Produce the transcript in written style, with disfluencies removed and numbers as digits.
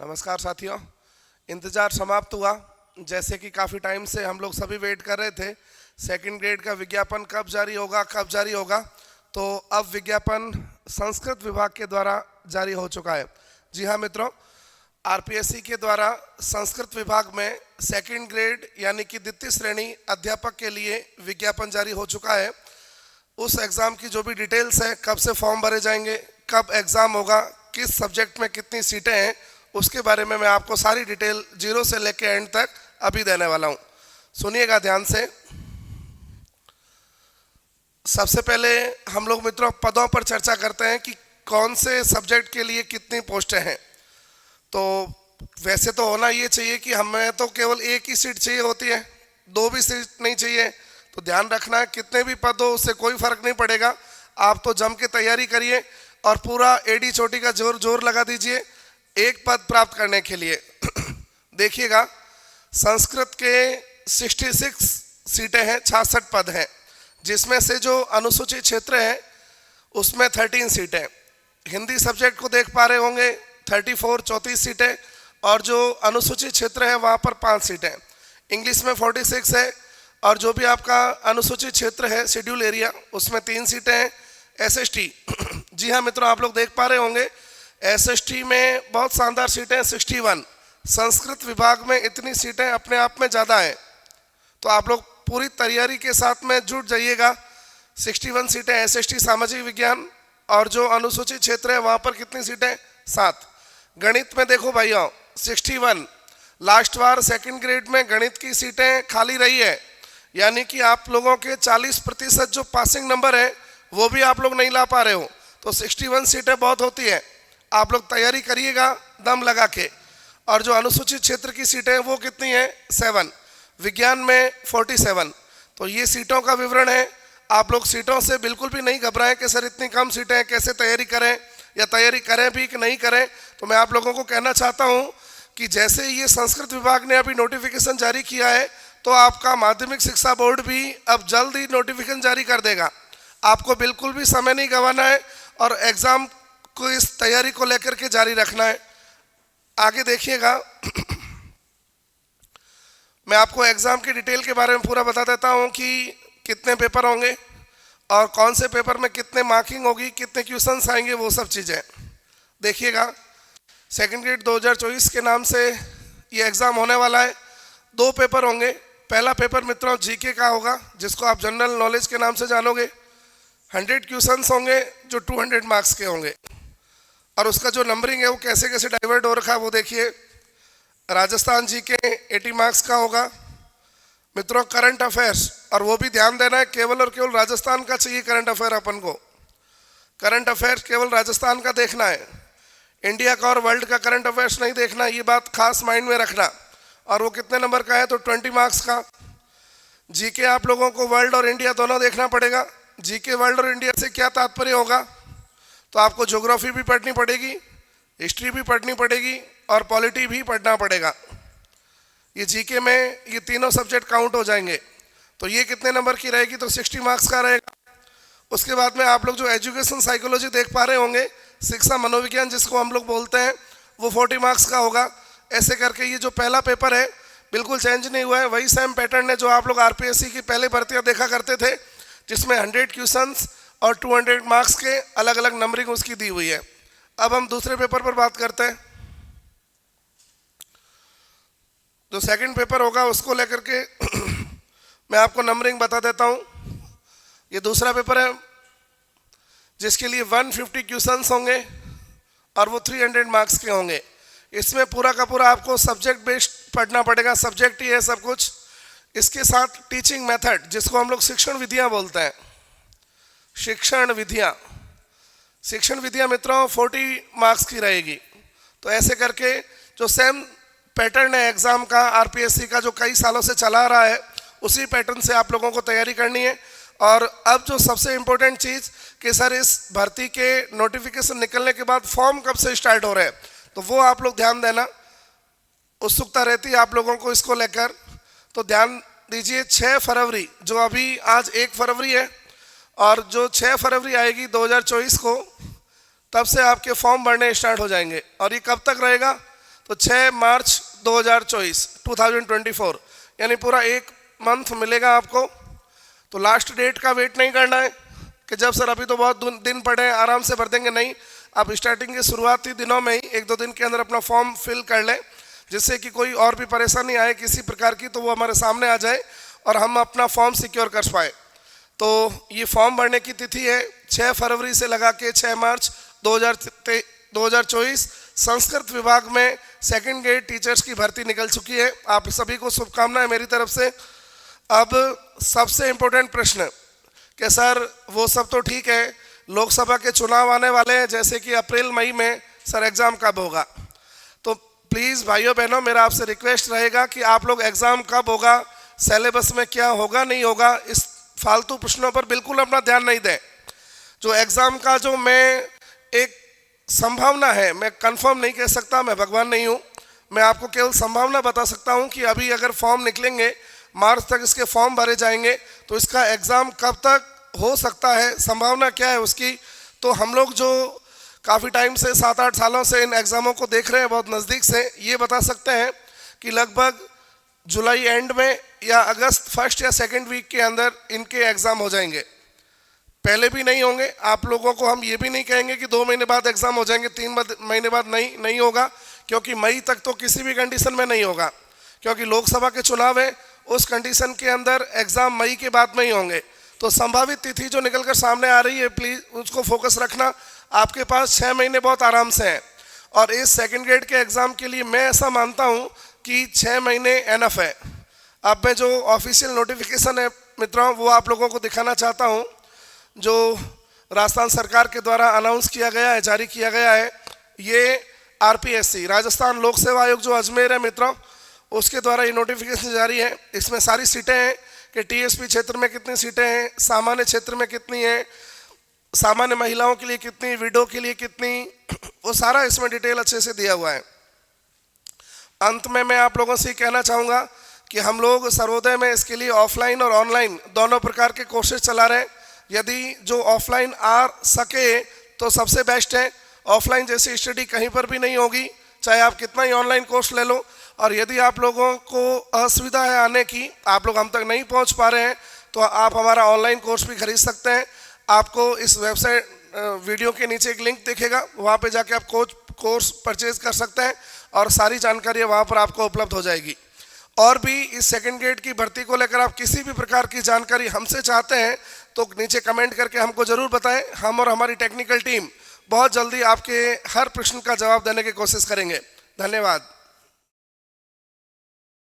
नमस्कार साथियों, इंतज़ार समाप्त हुआ। जैसे कि काफ़ी टाइम से हम लोग सभी वेट कर रहे थे सेकंड ग्रेड का विज्ञापन कब जारी होगा। तो अब विज्ञापन संस्कृत विभाग के द्वारा जारी हो चुका है। जी हाँ मित्रों, आरपीएससी के द्वारा संस्कृत विभाग में सेकंड ग्रेड यानी कि द्वितीय श्रेणी अध्यापक के लिए विज्ञापन जारी हो चुका है। उस एग्ज़ाम की जो भी डिटेल्स है, कब से फॉर्म भरे जाएंगे, कब एग्ज़ाम होगा, किस सब्जेक्ट में कितनी सीटें हैं, उसके बारे में मैं आपको सारी डिटेल जीरो से लेकर एंड तक अभी देने वाला हूं। सुनिएगा ध्यान से। सबसे पहले हम लोग मित्रों पदों पर चर्चा करते हैं कि कौन से सब्जेक्ट के लिए कितनी पोस्टें हैं। तो वैसे तो होना ये चाहिए कि हमें तो केवल एक ही सीट चाहिए होती है, दो भी सीट नहीं चाहिए। तो ध्यान रखना है कितने भी पद हो उससे कोई फर्क नहीं पड़ेगा। आप तो जम के तैयारी करिए और पूरा एडी चोटी का जोर लगा दीजिए एक पद प्राप्त करने के लिए। देखिएगा, संस्कृत के 66 सीटें हैं, 66 पद हैं, जिसमें से जो अनुसूचित क्षेत्र है उसमें 13 सीटें। हिंदी सब्जेक्ट को देख पा रहे होंगे 34 सीटें, और जो अनुसूचित क्षेत्र है वहाँ पर 5 सीटें। इंग्लिश में 46 है, और जो भी आपका अनुसूचित क्षेत्र है शेड्यूल एरिया उसमें 3 सीटें हैं। एसएसटी जी हाँ मित्रों, आप लोग देख पा रहे होंगे एसएसटी में बहुत शानदार सीटें 61। संस्कृत विभाग में इतनी सीटें अपने आप में ज़्यादा हैं, तो आप लोग पूरी तैयारी के साथ में जुट जाइएगा। 61 सीटें एसएसटी सामाजिक विज्ञान, और जो अनुसूचित क्षेत्र है वहाँ पर कितनी सीटें? 7। गणित में देखो भाइयों 61। लास्ट बार सेकंड ग्रेड में गणित की सीटें खाली रही है, यानी कि आप लोगों के 40% जो पासिंग नंबर है वो भी आप लोग नहीं ला पा रहे हो। तो 61 सीटें बहुत होती है, आप लोग तैयारी करिएगा दम लगा के। और जो अनुसूचित क्षेत्र की सीटें वो कितनी है? 7। विज्ञान में 47। तो ये सीटों का विवरण है। आप लोग सीटों से बिल्कुल भी नहीं घबराएं कि सर इतनी कम सीटें हैं, कैसे तैयारी करें, या तैयारी करें भी कि नहीं करें। तो मैं आप लोगों को कहना चाहता हूँ कि जैसे ये संस्कृत विभाग ने अभी नोटिफिकेशन जारी किया है, तो आपका माध्यमिक शिक्षा बोर्ड भी अब जल्द ही नोटिफिकेशन जारी कर देगा। आपको बिल्कुल भी समय नहीं गंवाना है और एग्ज़ाम को इस तैयारी को लेकर के जारी रखना है। आगे देखिएगा, मैं आपको एग्ज़ाम की डिटेल के बारे में पूरा बता देता हूं कि कितने पेपर होंगे और कौन से पेपर में कितने मार्किंग होगी, कितने क्वेश्चंस आएंगे, वो सब चीज़ें देखिएगा। सेकंड ग्रेड 2024 के नाम से ये एग्ज़ाम होने वाला है। 2 पेपर होंगे। पहला पेपर मित्रों जीके का होगा, जिसको आप जनरल नॉलेज के नाम से जानोगे। 100 क्वेश्चंस होंगे जो 200 मार्क्स के होंगे, और उसका जो नंबरिंग है वो कैसे कैसे डाइवर्ट हो रखा है वो देखिए। राजस्थान जीके 80 मार्क्स का होगा मित्रों। करंट अफेयर्स, और वो भी ध्यान देना है केवल और केवल राजस्थान का चाहिए करंट अफेयर। अपन को करंट अफेयर्स केवल राजस्थान का देखना है, इंडिया का और वर्ल्ड का करंट अफेयर्स नहीं देखना, ये बात खास माइंड में रखना। और वो कितने नंबर का है? तो 20 मार्क्स का। जीके आप लोगों को वर्ल्ड और इंडिया दोनों देखना पड़ेगा। जीके वर्ल्ड और इंडिया से क्या तात्पर्य होगा? तो आपको ज्योग्राफी भी पढ़नी पड़ेगी, हिस्ट्री भी पढ़नी पड़ेगी, और पॉलिटी भी पढ़ना पड़ेगा। ये जीके में ये तीनों सब्जेक्ट काउंट हो जाएंगे। तो ये कितने नंबर की रहेगी? तो 60 मार्क्स का रहेगा। उसके बाद में आप लोग जो एजुकेशन साइकोलॉजी देख पा रहे होंगे, शिक्षा मनोविज्ञान जिसको हम लोग बोलते हैं, वो 40 मार्क्स का होगा। ऐसे करके ये जो पहला पेपर है बिल्कुल चेंज नहीं हुआ है, वही सेम पैटर्न है जो आप लोग आरपीएससी की पहले भर्तियाँ देखा करते थे, जिसमें 100 क्वेश्चंस और 200 मार्क्स के अलग अलग नंबरिंग उसकी दी हुई है। अब हम दूसरे पेपर पर बात करते हैं। जो सेकंड पेपर होगा उसको लेकर के मैं आपको नंबरिंग बता देता हूं। ये दूसरा पेपर है जिसके लिए 150 क्वेश्चंस होंगे और वो 300 मार्क्स के होंगे। इसमें पूरा का पूरा आपको सब्जेक्ट बेस्ड पढ़ना पड़ेगा, सब्जेक्ट ही है सब कुछ। इसके साथ टीचिंग मेथड, जिसको हम लोग शिक्षण विधियां बोलते हैं, शिक्षण विधियां मित्रों 40 मार्क्स की रहेगी। तो ऐसे करके जो सेम पैटर्न है एग्ज़ाम का आरपीएससी का, जो कई सालों से चला रहा है, उसी पैटर्न से आप लोगों को तैयारी करनी है। और अब जो सबसे इम्पोर्टेंट चीज़ कि सर इस भर्ती के नोटिफिकेशन निकलने के बाद फॉर्म कब से स्टार्ट हो रहे हैं, तो वो आप लोग ध्यान देना। उत्सुकता रहती है आप लोगों को इसको लेकर, तो ध्यान दीजिए। 6 फरवरी, जो अभी आज 1 फरवरी है, और जो 6 फरवरी आएगी 2024 को, तब से आपके फॉर्म भरने स्टार्ट हो जाएंगे। और ये कब तक रहेगा? तो तो 6 मार्च 2024 यानी पूरा एक मंथ मिलेगा आपको। तो लास्ट डेट का वेट नहीं करना है कि जब सर अभी तो बहुत दिन पड़े हैं आराम से भर देंगे, नहीं। आप स्टार्टिंग के शुरुआती दिनों में ही 1-2 दिन के अंदर अपना फॉर्म फिल कर लें, जिससे कि कोई और भी परेशानी आए किसी प्रकार की तो वो हमारे सामने आ जाए और हम अपना फॉर्म सिक्योर कर पाए। तो ये फॉर्म भरने की तिथि है 6 फरवरी से लगा के 6 मार्च 2024। संस्कृत विभाग में सेकंड ग्रेड टीचर्स की भर्ती निकल चुकी है। आप सभी को शुभकामनाएं मेरी तरफ से। अब सबसे इम्पोर्टेंट प्रश्न कि सर वो सब तो ठीक है, लोकसभा के चुनाव आने वाले हैं जैसे कि अप्रैल मई में, सर एग्ज़ाम कब होगा? तो प्लीज़ भाइयों बहनों मेरा आपसे रिक्वेस्ट रहेगा कि आप लोग एग्ज़ाम कब होगा, सिलेबस में क्या होगा नहीं होगा, इस फालतू प्रश्नों पर बिल्कुल अपना ध्यान नहीं दें। जो एग्ज़ाम का जो मैं एक संभावना है, मैं कंफर्म नहीं कह सकता, मैं भगवान नहीं हूँ, मैं आपको केवल संभावना बता सकता हूँ कि अभी अगर फॉर्म निकलेंगे, मार्च तक इसके फॉर्म भरे जाएंगे, तो इसका एग्ज़ाम कब तक हो सकता है, संभावना क्या है उसकी। तो हम लोग जो काफ़ी टाइम से 7-8 सालों से इन एग्ज़ामों को देख रहे हैं बहुत नज़दीक से, ये बता सकते हैं कि लगभग जुलाई एंड में या अगस्त फर्स्ट या सेकेंड वीक के अंदर इनके एग्ज़ाम हो जाएंगे। पहले भी नहीं होंगे। आप लोगों को हम ये भी नहीं कहेंगे कि 2 महीने बाद एग्ज़ाम हो जाएंगे, 3 महीने बाद नहीं होगा, क्योंकि मई तक तो किसी भी कंडीशन में नहीं होगा, क्योंकि लोकसभा के चुनाव है, उस कंडीशन के अंदर एग्ज़ाम मई के बाद में ही होंगे। तो संभावित तिथि जो निकल कर सामने आ रही है, प्लीज़ उसको फोकस रखना। आपके पास 6 महीने बहुत आराम से हैं, और इस सेकेंड ग्रेड के एग्ज़ाम के लिए मैं ऐसा मानता हूँ कि 6 महीने एनफ है। अब मैं जो ऑफिशियल नोटिफिकेशन है मित्रों, वो आप लोगों को दिखाना चाहता हूँ, जो राजस्थान सरकार के द्वारा अनाउंस किया गया है, जारी किया गया है। ये RPSC राजस्थान लोक सेवा आयोग जो अजमेर है मित्रों, उसके द्वारा ये नोटिफिकेशन जारी है। इसमें सारी सीटें हैं कि TSP क्षेत्र में कितनी सीटें हैं, सामान्य क्षेत्र में कितनी हैं, सामान्य महिलाओं के लिए कितनी, विडो के लिए कितनी, वो सारा इसमें डिटेल अच्छे से दिया हुआ है। अंत में मैं आप लोगों से ये कहना चाहूँगा कि हम लोग सर्वोदय में इसके लिए ऑफलाइन और ऑनलाइन दोनों प्रकार के कोर्सेज चला रहे हैं। यदि जो ऑफलाइन आ सके तो सबसे बेस्ट है। ऑफलाइन जैसी स्टडी कहीं पर भी नहीं होगी, चाहे आप कितना ही ऑनलाइन कोर्स ले लो। और यदि आप लोगों को असुविधा है आने की, आप लोग हम तक नहीं पहुंच पा रहे हैं, तो आप हमारा ऑनलाइन कोर्स भी खरीद सकते हैं। आपको इस वेबसाइट वीडियो के नीचे एक लिंक दिखेगा, वहाँ पे जाके आप कोर्स परचेज कर सकते हैं और सारी जानकारी वहाँ पर आपको उपलब्ध हो जाएगी। और भी इस सेकंड ग्रेड की भर्ती को लेकर आप किसी भी प्रकार की जानकारी हमसे चाहते हैं तो नीचे कमेंट करके हमको ज़रूर बताएं। हम और हमारी टेक्निकल टीम बहुत जल्दी आपके हर प्रश्न का जवाब देने की कोशिश करेंगे। धन्यवाद।